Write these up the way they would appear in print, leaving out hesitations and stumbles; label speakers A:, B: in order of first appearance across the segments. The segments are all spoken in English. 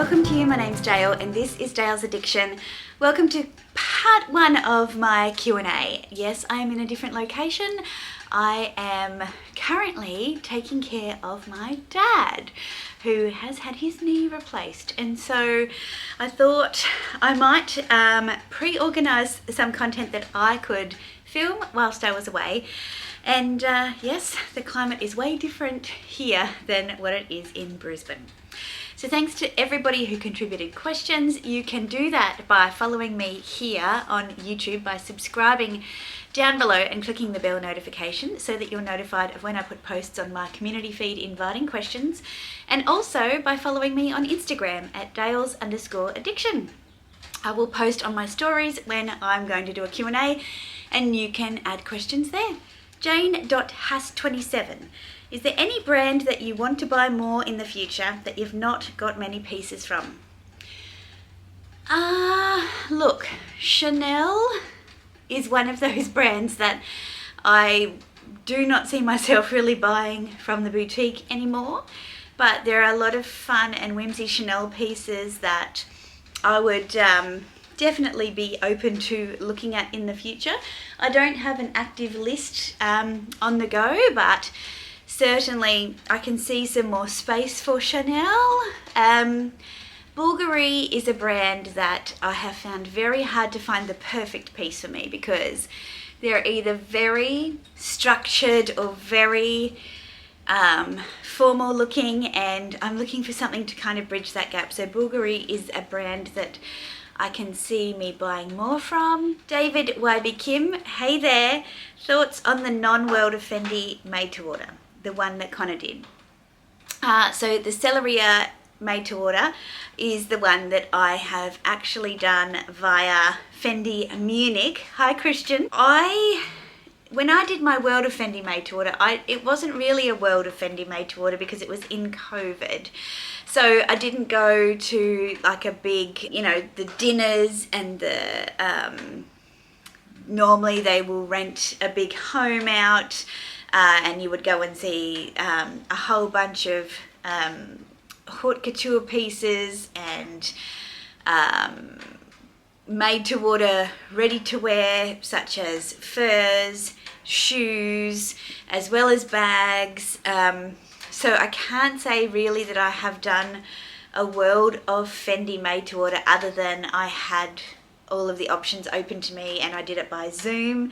A: welcome to you. My name's Dale and this is Dale's Addiction. Welcome to part one of my Q&A. Yes, I am in a different location. I am currently taking care of my dad, who has had his knee replaced, and so I thought I might pre-organise some content that I could film whilst I was away. And yes, the climate is way different here than what it is in Brisbane. So thanks to everybody who contributed questions. You can do that by following me here on YouTube by subscribing down below and clicking the bell notification so that you're notified of when I put posts on my community feed inviting questions, and also by following me on Instagram at Dales_addiction. I will post on my stories when I'm going to do a Q&A and you can add questions there. Jane.has27. Is there any brand that you want to buy more in the future that you've not got many pieces from? Look, Chanel is one of those brands that I do not see myself really buying from the boutique anymore, but there are a lot of fun and whimsy Chanel pieces that I would definitely be open to looking at in the future. I don't have an active list on the go, but certainly I can see some more space for Chanel. Bulgari is a brand that I have found very hard to find the perfect piece for me because they're either very structured or very formal looking, and I'm looking for something to kind of bridge that gap. So Bulgari is a brand that I can see me buying more from. David YB Kim, hey there. Thoughts on the non-World of Fendi made to order, the one that Connor did. So the Celleria made to order is the one that I have actually done via Fendi Munich. Hi Christian. When I did my World of Fendi made to order, it wasn't really a World of Fendi made to order because it was in COVID. So I didn't go to like a big, the dinners and the, normally they will rent a big home out and you would go and see a whole bunch of haute couture pieces and made to order, ready to wear, such as furs, shoes, as well as bags. So I can't say really that I have done a World of Fendi made to order other than I had all of the options open to me and I did it by Zoom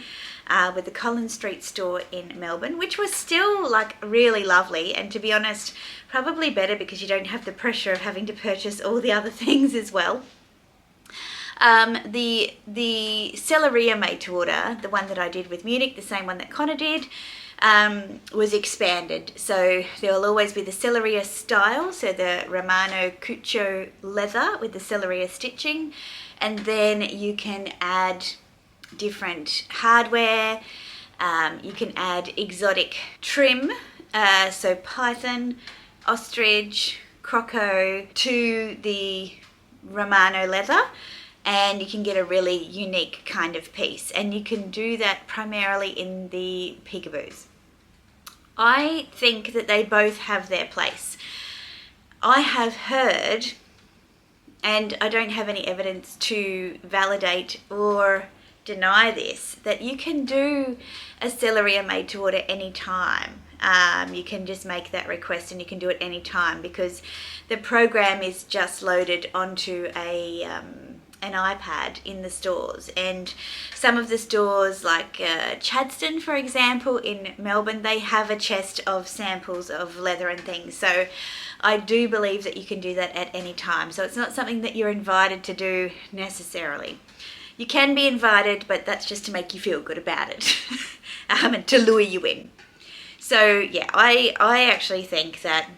A: with the Collins Street store in Melbourne, which was still like really lovely, and to be honest probably better because you don't have the pressure of having to purchase all the other things as well. The Celleria made to order, the one that I did with Munich, the same one that Connor did, was expanded. So there will always be the Celleria style, so the Romano Cuccio leather with the Celleria stitching, and then you can add different hardware, you can add exotic trim, so python, ostrich, croco to the Romano leather, and you can get a really unique kind of piece, and you can do that primarily in the peekaboos. I think that they both have their place. I have heard, and I don't have any evidence to validate or deny this, that you can do a Celleria made to order anytime. You can just make that request and you can do it anytime because the program is just loaded onto an iPad in the stores, and some of the stores like Chadstone, for example, in Melbourne, they have a chest of samples of leather and things. So I do believe that you can do that at any time. So it's not something that you're invited to do necessarily. You can be invited, but that's just to make you feel good about it and to lure you in. So yeah, I actually think that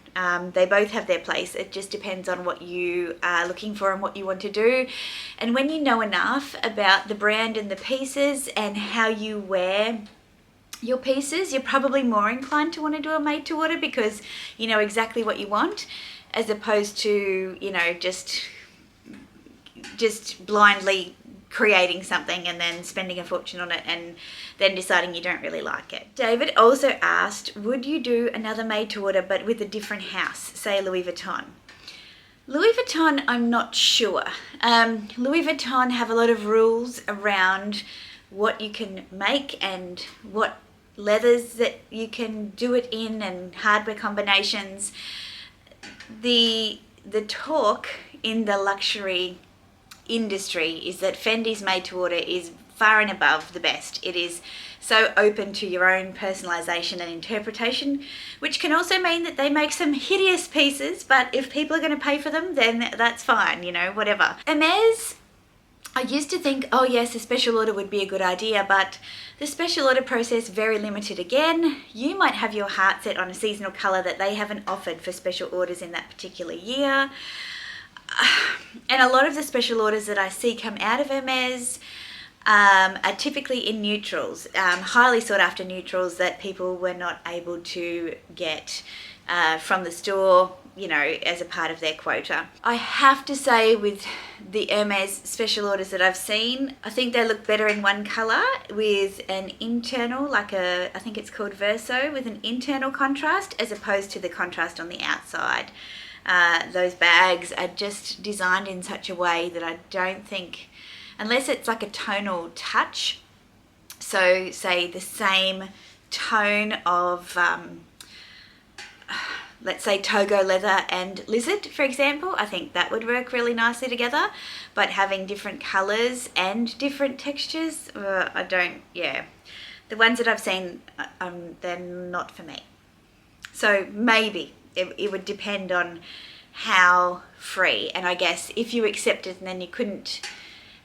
A: they both have their place. It just depends on what you are looking for and what you want to do. And when you know enough about the brand and the pieces and how you wear your pieces, you're probably more inclined to want to do a made to order because you know exactly what you want, as opposed to, just blindly creating something and then spending a fortune on it and then deciding you don't really like it. David also asked, would you do another made to order but with a different house, say Louis Vuitton? Louis Vuitton, I'm not sure. Louis Vuitton have a lot of rules around what you can make and what leathers that you can do it in and hardware combinations. The talk in the luxury industry is that Fendi's made to order is far and above the best. It is so open to your own personalization and interpretation, which can also mean that they make some hideous pieces, but if people are going to pay for them, then that's fine, you know, whatever. Hermes, I used to think, oh yes, a special order would be a good idea, but the special order process, very limited again. You might have your heart set on a seasonal color that they haven't offered for special orders in that particular year. And a lot of the special orders that I see come out of Hermes are typically in neutrals, highly sought after neutrals that people were not able to get from the store, you know, as a part of their quota. I have to say, with the Hermes special orders that I've seen, I think they look better in one colour with an internal, like I think it's called Verso, with an internal contrast as opposed to the contrast on the outside. Those bags are just designed in such a way that I don't think, unless it's like a tonal touch, so say the same tone of, let's say Togo leather and lizard, for example, I think that would work really nicely together. But having different colours and different textures, the ones that I've seen, they're not for me. So maybe it would depend on how free, and I guess if you accepted and then you couldn't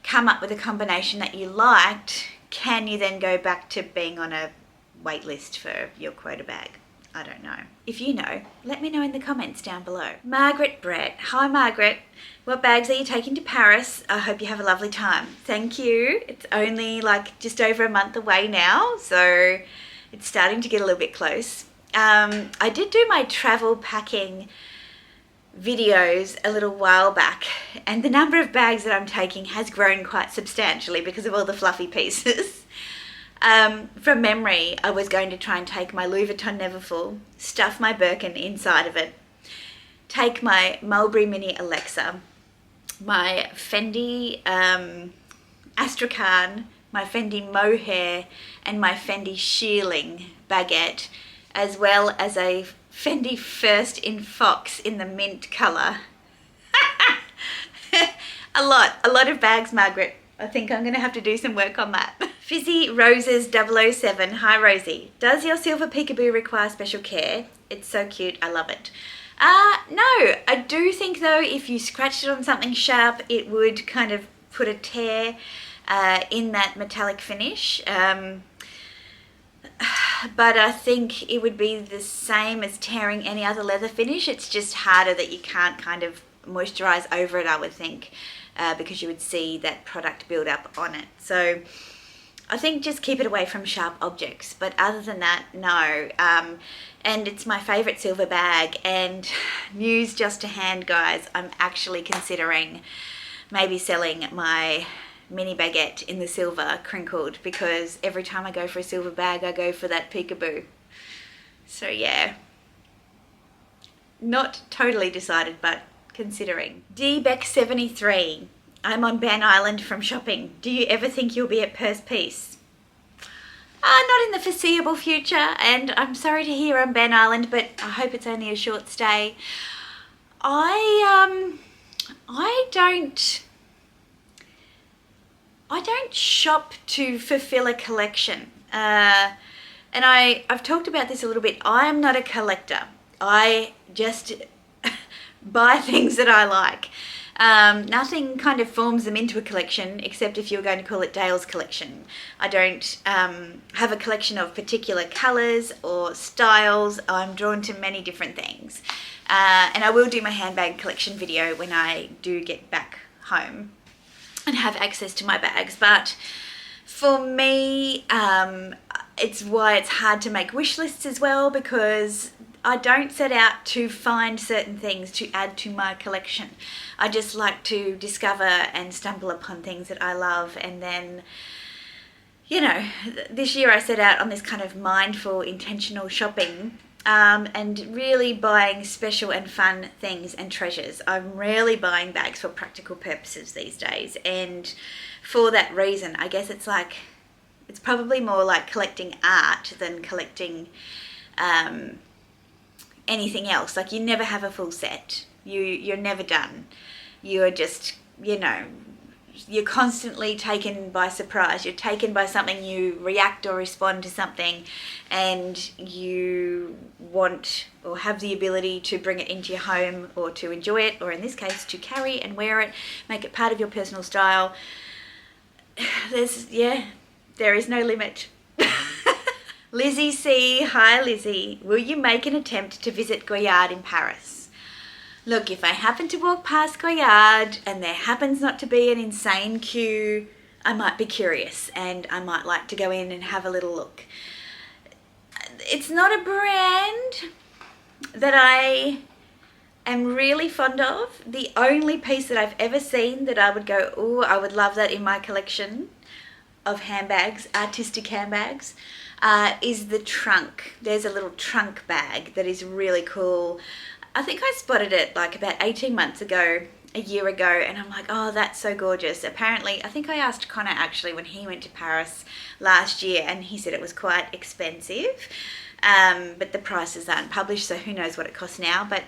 A: come up with a combination that you liked, can you then go back to being on a wait list for your quota bag? I don't know. If you know, let me know in the comments down below. Margaret Brett. Hi Margaret. What bags are you taking to Paris? I hope you have a lovely time. Thank you. It's only like just over a month away now, so it's starting to get a little bit close. I did do my travel packing videos a little while back, and the number of bags that I'm taking has grown quite substantially because of all the fluffy pieces. From memory, I was going to try and take my Louis Vuitton Neverfull, stuff my Birkin inside of it, take my Mulberry Mini Alexa, my Fendi Astrakhan, my Fendi Mohair, and my Fendi Shearling baguette, as well as a Fendi First in Fox in the mint colour. A lot of bags, Margaret. I think I'm going to have to do some work on that. Fizzy Roses 007. Hi Rosie. Does your silver peekaboo require special care? It's so cute. I love it. No, I do think though if you scratched it on something sharp, it would kind of put a tear in that metallic finish. But I think it would be the same as tearing any other leather finish. It's just harder that you can't kind of moisturize over it, I would think, because you would see that product build up on it. So I think just keep it away from sharp objects. But other than that, no. And it's my favorite silver bag. And news just to hand, guys, I'm actually considering maybe selling my mini baguette in the silver crinkled, because every time I go for a silver bag I go for that peekaboo. So yeah, not totally decided but considering. DBeck73. I'm on Ban Island from shopping. Do you ever think you'll be at Purse Peace? Not in the foreseeable future, and I'm sorry to hear on Ban Island, but I hope it's only a short stay. I don't shop to fulfill a collection. And I've talked about this a little bit. I'm not a collector. I just buy things that I like. Nothing kind of forms them into a collection, except if you're going to call it Dale's collection. I don't have a collection of particular colours or styles. I'm drawn to many different things. And I will do my handbag collection video when I do get back home and have access to my bags. But for me, it's why it's hard to make wish lists as well, because I don't set out to find certain things to add to my collection. I just like to discover and stumble upon things that I love, and then, you know, this year I set out on this kind of mindful, intentional shopping and really buying special and fun things and treasures. I'm rarely buying bags for practical purposes these days, and for that reason, I guess it's probably more like collecting art than collecting anything else. Like, you never have a full set. You're never done. You're just, you're constantly taken by surprise. You're taken by something, you react or respond to something, and you want or have the ability to bring it into your home or to enjoy it, or in this case, to carry and wear it, make it part of your personal style. There is no limit. Lizzie C. Hi, Lizzie. Will you make an attempt to visit Gourmand in Paris? Look, if I happen to walk past Gourmand and there happens not to be an insane queue, I might be curious and I might like to go in and have a little look. It's not a brand that I am really fond of. The only piece that I've ever seen that I would go, oh, I would love that in my collection of handbags, artistic handbags, is the trunk. There's a little trunk bag that is really cool. I think I spotted it like about 18 months ago, a year ago, and I'm like, oh, that's so gorgeous. Apparently, I think I asked Connor actually when he went to Paris last year, and he said it was quite expensive, but the prices aren't published, so who knows what it costs now. But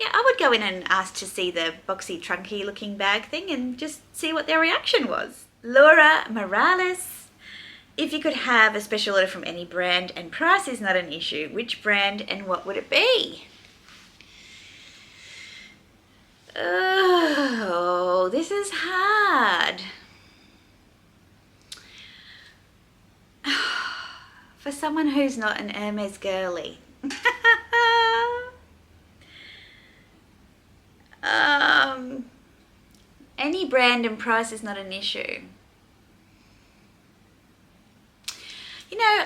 A: yeah, I would go in and ask to see the boxy, trunky looking bag thing and just see what their reaction was. Laura Morales, if you could have a special order from any brand and price is not an issue, which brand and what would it be? Oh, this is hard. For someone who's not an Hermes girly. Any brand and price is not an issue.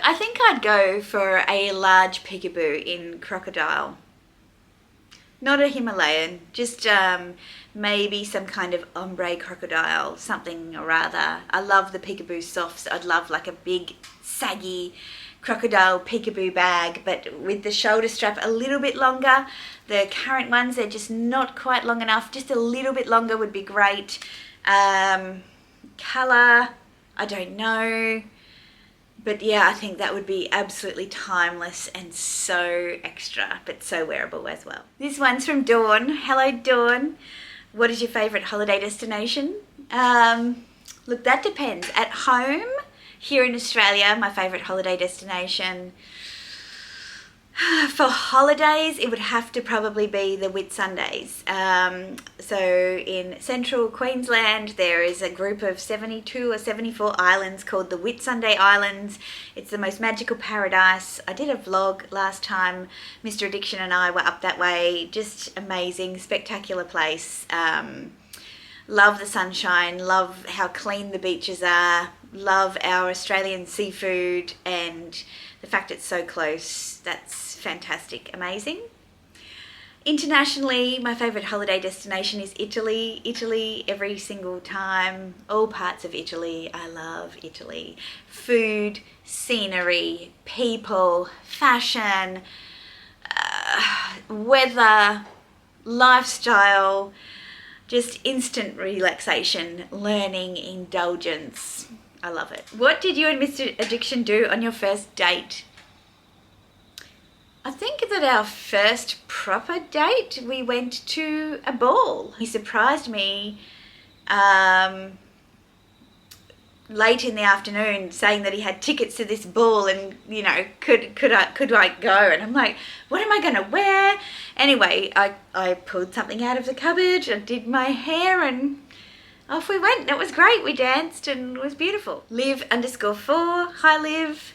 A: I think I'd go for a large peekaboo in crocodile. Not a Himalayan, just maybe some kind of ombre crocodile, something or other. I love the peekaboo softs. I'd love like a big, saggy crocodile peekaboo bag, but with the shoulder strap a little bit longer. The current ones, they're just not quite long enough. Just a little bit longer would be great. Colour, I don't know. But yeah, I think that would be absolutely timeless and so extra, but so wearable as well. This one's from Dawn. Hello, Dawn. What is your favourite holiday destination? Look, that depends. At home, here in Australia, my favourite holiday destination, for holidays, it would have to probably be the Whitsundays. So in central Queensland, there is a group of 72 or 74 islands called the Whitsunday Islands. It's the most magical paradise. I did a vlog last time Mr. Addiction and I were up that way. Just amazing, spectacular place. Love the sunshine, love how clean the beaches are, love our Australian seafood, and the fact it's so close. That's fantastic, amazing. Internationally, my favourite holiday destination is Italy. Italy every single time, all parts of Italy. I love Italy. Food, scenery, people, fashion, weather, lifestyle, just instant relaxation, learning, indulgence. I love it. What did you and Mr. Addiction do on your first date? I think that our first proper date, we went to a ball. He surprised me late in the afternoon saying that he had tickets to this ball and, could I go? And I'm like, what am I going to wear? Anyway, I pulled something out of the cupboard, I did my hair, and off we went. It was great. We danced and it was beautiful. Liv_4. Hi, Liv.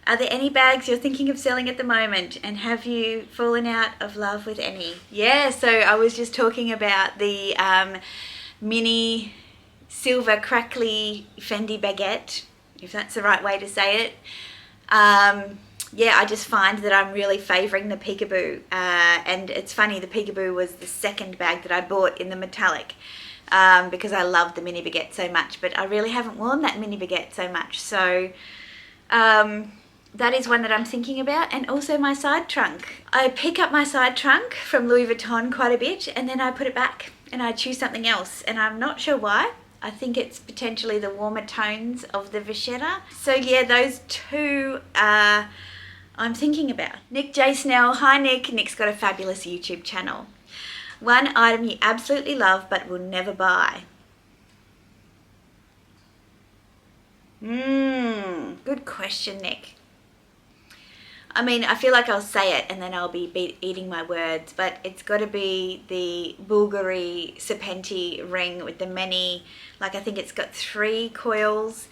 A: Are there any bags you're thinking of selling at the moment? And have you fallen out of love with any? Yeah, so I was just talking about the mini silver crackly Fendi baguette, if that's the right way to say it. Yeah, I just find that I'm really favouring the peekaboo. And it's funny, the peekaboo was the second bag that I bought in the metallic. Because I love the mini baguette so much, but I really haven't worn that mini baguette so much. So that is one that I'm thinking about. And also my side trunk. I pick up my side trunk from Louis Vuitton quite a bit, and then I put it back and I choose something else, and I'm not sure why. I think it's potentially the warmer tones of the vachetta. So yeah, those two I'm thinking about. Nick J Snell. Hi Nick. Nick's got a fabulous YouTube channel. One item you absolutely love but will never buy. Good question, Nick. I mean, I feel like I'll say it and then I'll be eating my words, but it's got to be the Bulgari Serpenti ring with the many, like I think it's got 3 coils.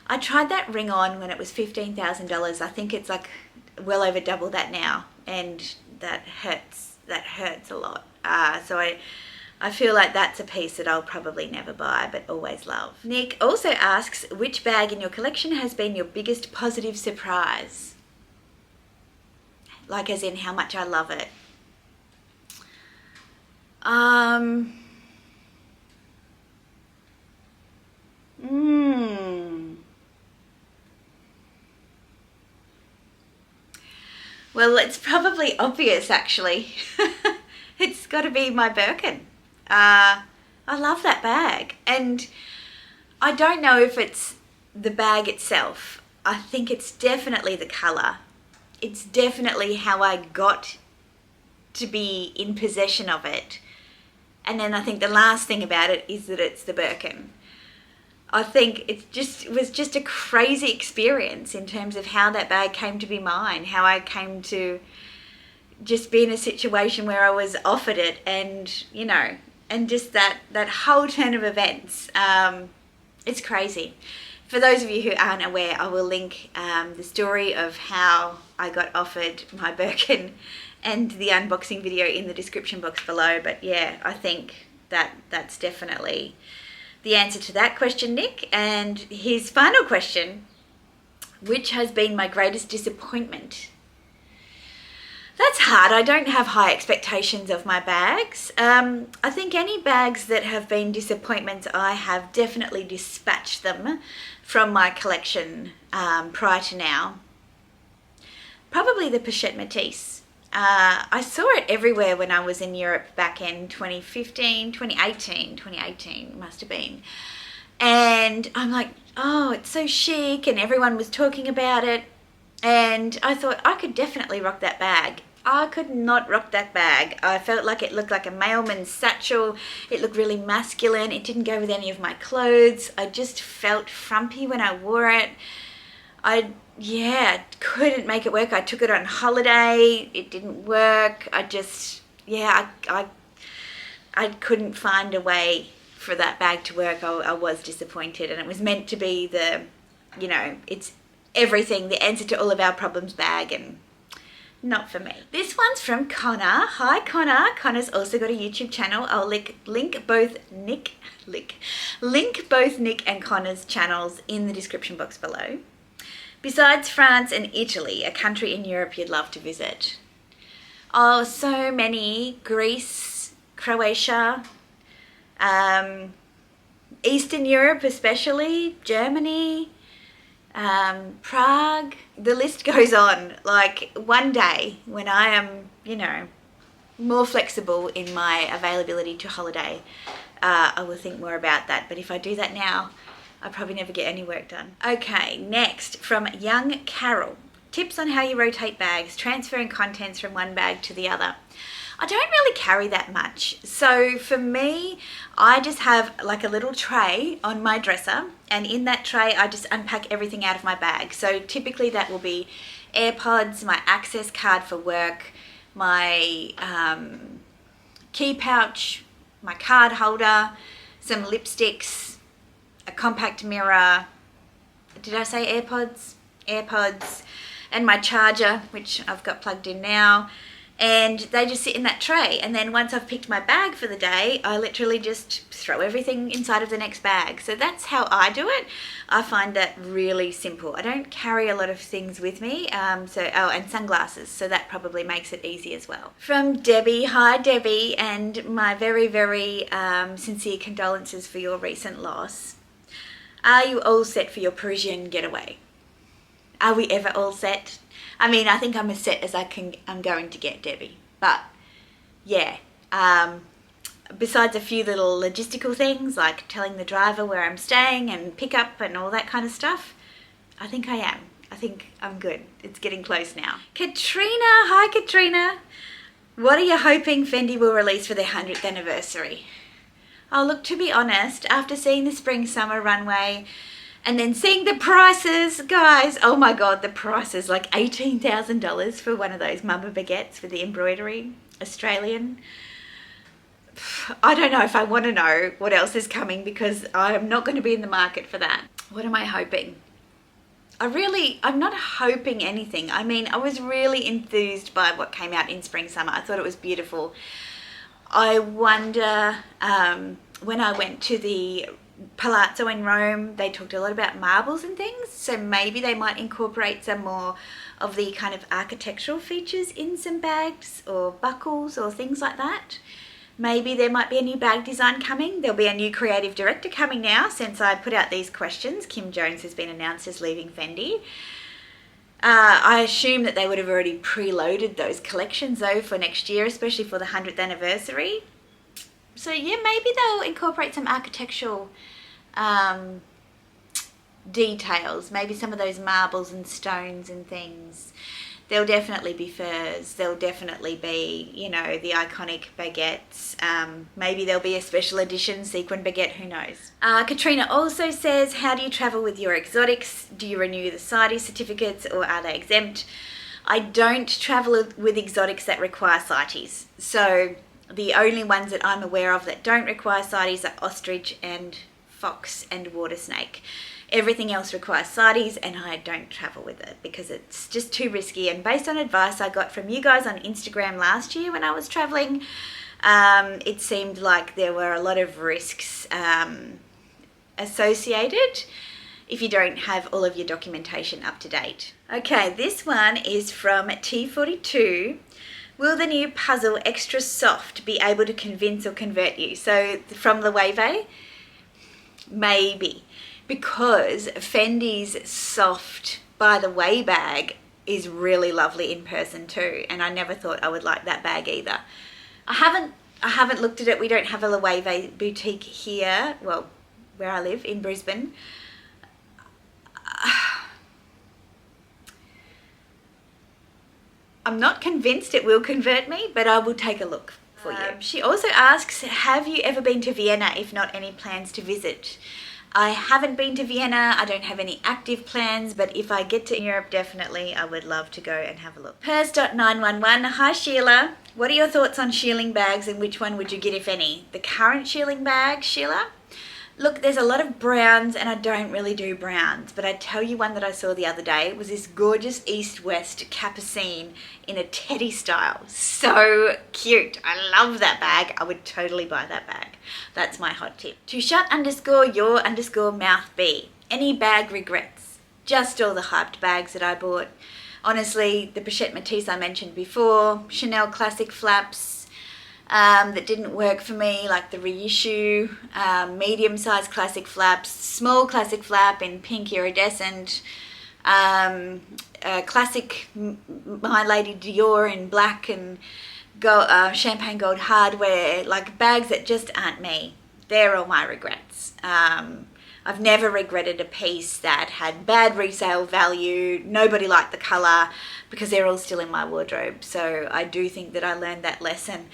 A: I tried that ring on when it was $15,000. I think it's like well over double that now, and that hurts a lot. So I feel like that's a piece that I'll probably never buy but always love. Nick also asks, which bag in your collection has been your biggest positive surprise? Like as in how much I love it. Well, it's probably obvious actually. It's got to be my Birkin. I love that bag, and I don't know if it's the bag itself. I think it's definitely the colour. It's definitely how I got to be in possession of it. And then I think the last thing about it is that it's the Birkin. I think it was just a crazy experience in terms of how that bag came to be mine, how I came to just be in a situation where I was offered it, and, you know, and just that whole turn of events. It's crazy. For those of you who aren't aware, I will link the story of how I got offered my Birkin and the unboxing video in the description box below. But yeah, I think that's definitely the answer to that question, Nick. And his final question, which has been my greatest disappointment? That's hard. I don't have high expectations of my bags. I think any bags that have been disappointments, I have definitely dispatched them from my collection prior to now. Probably the Pochette Métis. I saw it everywhere when I was in Europe back in 2018 must have been. And I'm like, oh, it's so chic, and everyone was talking about it. And I thought I could definitely rock that bag. I could not rock that bag. I felt like it looked like a mailman's satchel. It looked really masculine. It didn't go with any of my clothes. I just felt frumpy when I wore it. I couldn't make it work. I took it on holiday. It didn't work. I couldn't find a way for that bag to work. I was disappointed, and it was meant to be it's everything, the answer to all of our problems bag, and not for me. This one's from Connor. Hi Connor. Connor's also got a YouTube channel. I'll link both Nick and Connor's channels in the description box below. Besides France and Italy, a country in Europe you'd love to visit? Oh, so many. Greece, Croatia, Eastern Europe especially, Germany, Prague. The list goes on. Like one day when I am, more flexible in my availability to holiday, I will think more about that. But if I do that now, I probably never get any work done. Okay, next from Young Carol. Tips on how you rotate bags, transferring contents from one bag to the other. I don't really carry that much. So for me, I just have like a little tray on my dresser, and in that tray, I just unpack everything out of my bag. So typically that will be AirPods, my access card for work, my key pouch, my card holder, some lipsticks, a compact mirror. Did I say AirPods? AirPods, and my charger, which I've got plugged in now. And they just sit in that tray. And then once I've picked my bag for the day, I literally just throw everything inside of the next bag. So that's how I do it. I find that really simple. I don't carry a lot of things with me. And sunglasses. So that probably makes it easy as well. From Debbie. Hi, Debbie. And my very, very sincere condolences for your recent loss. Are you all set for your Parisian getaway? Are we ever all set? I mean, I think I'm as set as I'm going to get, Debbie. But yeah, besides a few little logistical things like telling the driver where I'm staying and pick up and all that kind of stuff, I think I am. I think I'm good. It's getting close now. Katrina, hi Katrina. What are you hoping Fendi will release for their 100th anniversary? Oh, look, to be honest, after seeing the spring summer runway and then seeing the prices, guys, oh my God, the prices, like $18,000 for one of those mama baguettes with the embroidery, Australian. I don't know if I want to know what else is coming because I'm not going to be in the market for that. What am I hoping? I'm not hoping anything. I mean, I was really enthused by what came out in spring summer. I thought it was beautiful. I wonder, when I went to the Palazzo in Rome, they talked a lot about marbles and things. So maybe they might incorporate some more of the kind of architectural features in some bags or buckles or things like that. Maybe there might be a new bag design coming. There'll be a new creative director coming now since I put out these questions. Kim Jones has been announced as leaving Fendi. I assume that they would have already preloaded those collections though for next year, especially for the 100th anniversary. So yeah, maybe they'll incorporate some architectural details. Maybe some of those marbles and stones and things. There'll definitely be furs. There'll definitely be, you know, the iconic baguettes. Maybe there'll be a special edition sequin baguette, who knows. Katrina also says, how do you travel with your exotics? Do you renew the CITES certificates or are they exempt? I don't travel with exotics that require CITES. So the only ones that I'm aware of that don't require CITES are ostrich and fox and water snake. Everything else requires CITES and I don't travel with it because it's just too risky. And based on advice I got from you guys on Instagram last year when I was traveling, it seemed like there were a lot of risks associated if you don't have all of your documentation up to date. Okay, this one is from T42. Will the new puzzle Extra Soft be able to convince or convert you? So from Loewe, maybe. Because Fendi's Soft by the Way bag is really lovely in person too, and I never thought I would like that bag either. I haven't looked at it. We don't have a Loewe boutique here, well, where I live in Brisbane. I'm not convinced it will convert me, but I will take a look for you. She also asks, have you ever been to Vienna? If not, any plans to visit? I haven't been to Vienna. I don't have any active plans, but if I get to Europe, definitely I would love to go and have a look. Pers.911, hi Sheila. What are your thoughts on shearling bags and which one would you get if any? The current shearling bag, Sheila? Look, there's a lot of browns and I don't really do browns, but I tell you one that I saw the other day was this gorgeous East-West capucine in a teddy style. So cute. I love that bag. I would totally buy that bag. That's my hot tip. To shut_your_mouth be. Any bag regrets? Just all the hyped bags that I bought. Honestly, the Pochette Matisse I mentioned before, Chanel classic flaps, that didn't work for me, like the reissue, medium-sized classic flaps, small classic flap in pink iridescent, classic My Lady Dior in black and gold, champagne gold hardware, like bags that just aren't me. They're all my regrets. I've never regretted a piece that had bad resale value, nobody liked the colour, because they're all still in my wardrobe. So I do think that I learned that lesson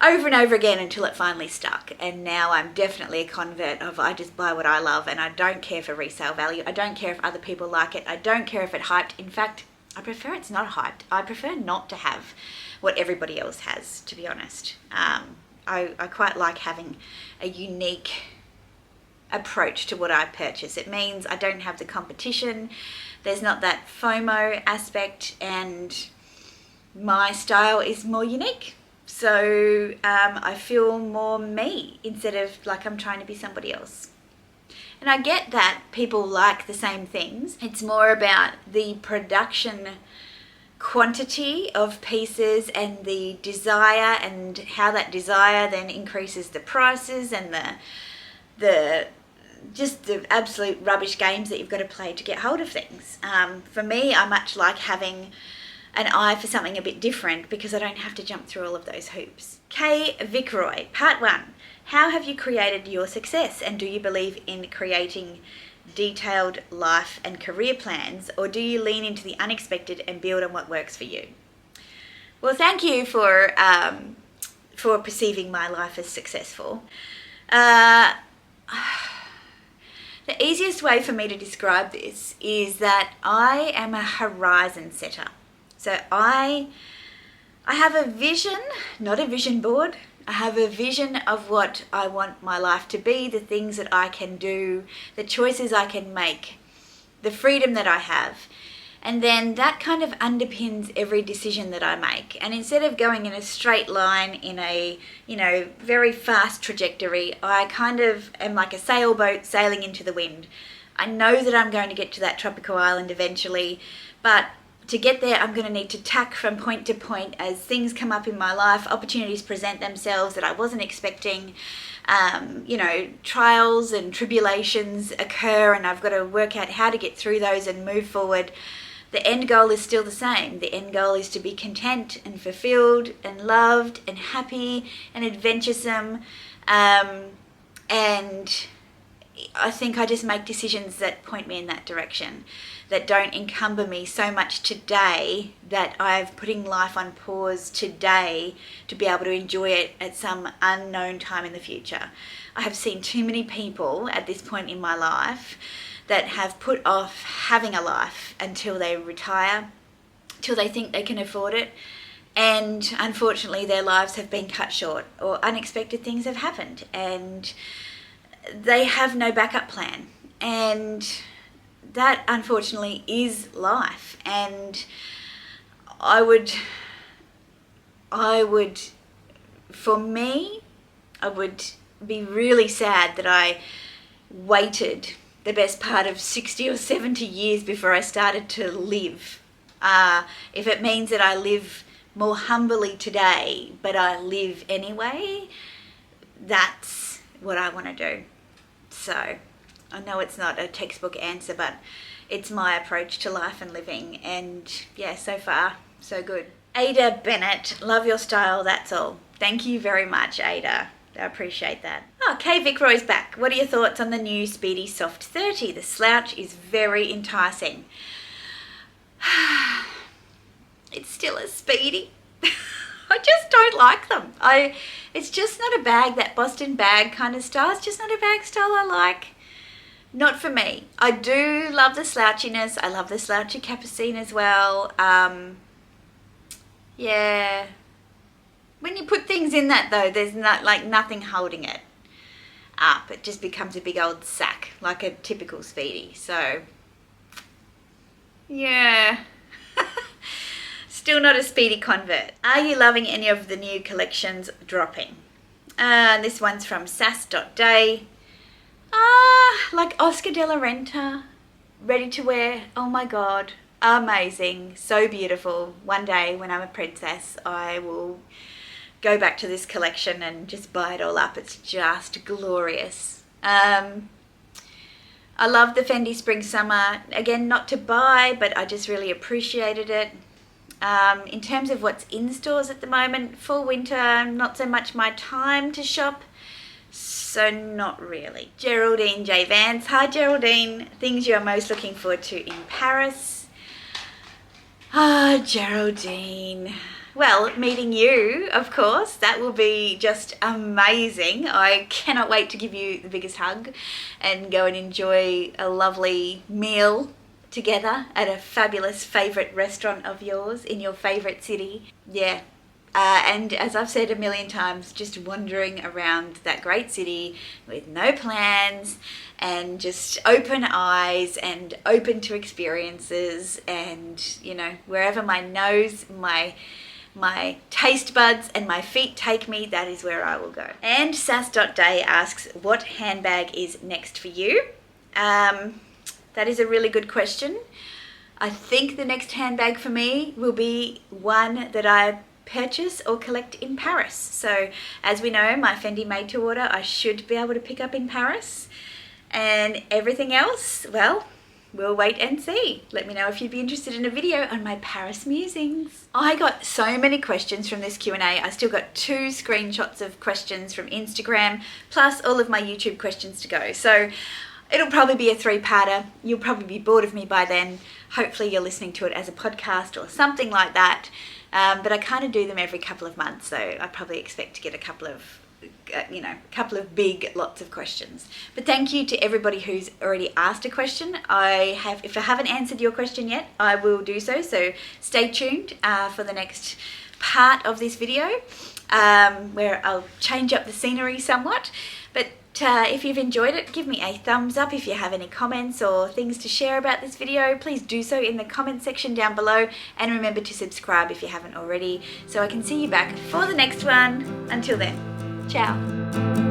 A: over and over again until it finally stuck. And now I'm definitely a convert of I just buy what I love and I don't care for resale value. I don't care if other people like it. I don't care if it's hyped. In fact, I prefer it's not hyped. I prefer not to have what everybody else has, to be honest. I quite like having a unique approach to what I purchase. It means I don't have the competition. There's not that FOMO aspect and my style is more unique. So I feel more me instead of like I'm trying to be somebody else. And I get that people like the same things. It's more about the production quantity of pieces and the desire and how that desire then increases the prices and the just the absolute rubbish games that you've got to play to get hold of things. For me, I much like having an eye for something a bit different because I don't have to jump through all of those hoops. Vic Roy, part 1. How have you created your success, and do you believe in creating detailed life and career plans, or do you lean into the unexpected and build on what works for you? Well, thank you for perceiving my life as successful. The easiest way for me to describe this is that I am a horizon setter. So I have a vision, not a vision board. I have a vision of what I want my life to be, the things that I can do, the choices I can make, the freedom that I have. And then that kind of underpins every decision that I make. And instead of going in a straight line in a, very fast trajectory, I kind of am like a sailboat sailing into the wind. I know that I'm going to get to that tropical island eventually, but to get there, I'm going to need to tack from point to point as things come up in my life, opportunities present themselves that I wasn't expecting, trials and tribulations occur, and I've got to work out how to get through those and move forward. The end goal is still the same. The end goal is to be content and fulfilled and loved and happy and adventuresome. And I think I just make decisions that point me in that direction, that don't encumber me so much today that I'm putting life on pause today to be able to enjoy it at some unknown time in the future. I have seen too many people at this point in my life that have put off having a life until they retire, till they think they can afford it. And unfortunately, their lives have been cut short, or unexpected things have happened, and they have no backup plan. And that, unfortunately, is life. And I would, for me, I would be really sad that I waited the best part of 60 or 70 years before I started to live. If it means that I live more humbly today, but I live anyway, that's what I want to do. So I know it's not a textbook answer, but it's my approach to life and living. And yeah, so far, so good. Ada Bennett, love your style, that's all. Thank you very much, Ada. I appreciate that. Okay, Vic Roy's back. What are your thoughts on the new Speedy Soft 30? The slouch is very enticing. It's still a Speedy. I just don't like them. It's just not a bag, that Boston bag kind of style. It's just not a bag style I like. Not for me. I do love the slouchiness. I love the slouchy capucine as well. Yeah. When you put things in that though, there's nothing holding it up. It just becomes a big old sack, like a typical Speedy. So, yeah. Still not a Speedy convert. Are you loving any of the new collections dropping? This one's from sass.day. Like Oscar de la Renta, ready to wear. Oh my God, amazing, so beautiful. One day when I'm a princess, I will go back to this collection and just buy it all up. It's just glorious. I love the Fendi Spring Summer. Again, not to buy, but I just really appreciated it. In terms of what's in stores at the moment, fall winter, not so much my time to shop, so not really. Geraldine J. Vance. Hi Geraldine. Things you are most looking forward to in Paris. Geraldine. Well, meeting you, of course. That will be just amazing. I cannot wait to give you the biggest hug and go and enjoy a lovely meal together at a fabulous favourite restaurant of yours in your favourite city. Yeah. And as I've said a million times, just wandering around that great city with no plans and just open eyes and open to experiences, and, wherever my nose, my taste buds and my feet take me, that is where I will go. And sass.day asks, what handbag is next for you? That is a really good question. I think the next handbag for me will be one that I purchase or collect in Paris. So as we know, my Fendi made to order, I should be able to pick up in Paris. And everything else, well, we'll wait and see. Let me know if you'd be interested in a video on my Paris musings. I got so many questions from this Q&A. I still got 2 screenshots of questions from Instagram, plus all of my YouTube questions to go. So it'll probably be a 3-parter. You'll probably be bored of me by then. Hopefully you're listening to it as a podcast or something like that. But I kind of do them every couple of months, so I probably expect to get a couple of big lots of questions. But thank you to everybody who's already asked a question. If I haven't answered your question yet, I will do so. So stay tuned for the next part of this video, where I'll change up the scenery somewhat. But if you've enjoyed it, give me a thumbs up. If you have any comments or things to share about this video, please do so in the comment section down below, and remember to subscribe if you haven't already, so I can see you back for the next one. Until then, ciao.